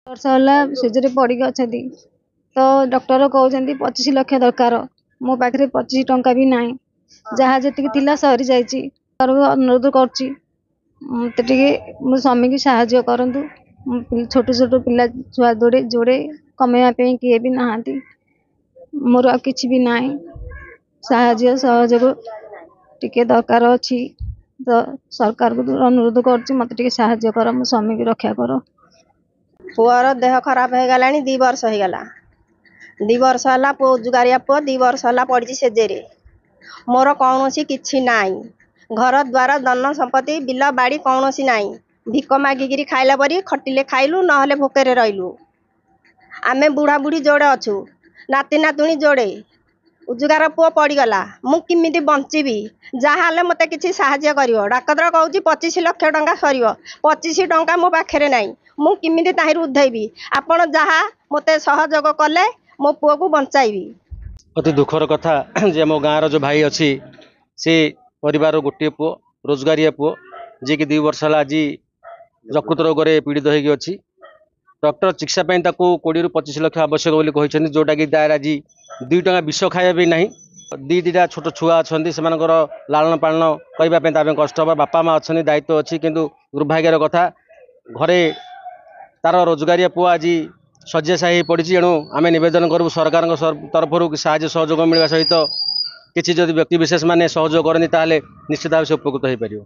वर्ष होला सिजरी पड़िक अच्छा तो डॉक्टर कहते 25 लाख दरकार। मो पाखे 25 टंका भी ना जहाँ जी सरी जाइए अनुरोध कर मो स्वामी की साहाय्य करतु। छोट छोट पिला छुआ जोड़े जोड़े कमेवाई किए भी नहांती मोर आ किछि भी ना साहाय्य सहयोग टिके दरकार अच्छी तो सरकार को अनुरोध कर मत साहाय्य कर मो स्वामी की रक्षा कर। पुअर देह खराब हो गला 2 वर्ष हो गला 2 वर्ष है पु जुगारिया पुआ 2 वर्ष है पड़ी सेजेरे मोर कौन किछि नाई घर द्वार धन संपत्ति बिल बाड़ी कौन नाई भिक मागिकी खाइला परी खटिले खाइलु नहले भोकरे रहिलु। आमे बुढ़ा बुढ़ी जोड़े अच्छु नाती नातुणी जोड़े उजुगार पुओ पड़गला मु किमिति बंचीबी जहाँ मत किसी साहाय्य कर। डाक्तर कहूँ 25 लाख टंका सर 25 टंका मो पाखे ना मु किमिति ताहिर उद्धेबी आपण जहाँ मत सहयोग कले मो पुओ को बंचाइबी। अति दुखर कथा जे मो गाँव जो भाई अच्छी से परिवार गोटे पुओ रोजगारिया पुओ जी कि 2 वर्ष है आज यकृत रोग पीड़ित होगी। डॉक्टर चिकित्सा 20 ରୁ 25 लाख आवश्यक बोली कहते जोटा कि तार आज 2 टंका विष खाया भी ना। दीटा छोट छुआ अच्छा से लालन पालन करने कष्ट हे बापा माँ अच्छा दायित्व अच्छी किंतु दुर्भाग्यर कथा घरे तार रोजगारिया पुआ आज शଯ୍याशायी पड़ी। एणु आम नवेदन करूँ सरकार तरफ साहाय्य सहयोग मिलवा सहित किसी जदि व्यक्ति विशेष माने सहयोग करनी निश्चित भाव से उपकृत हो पार।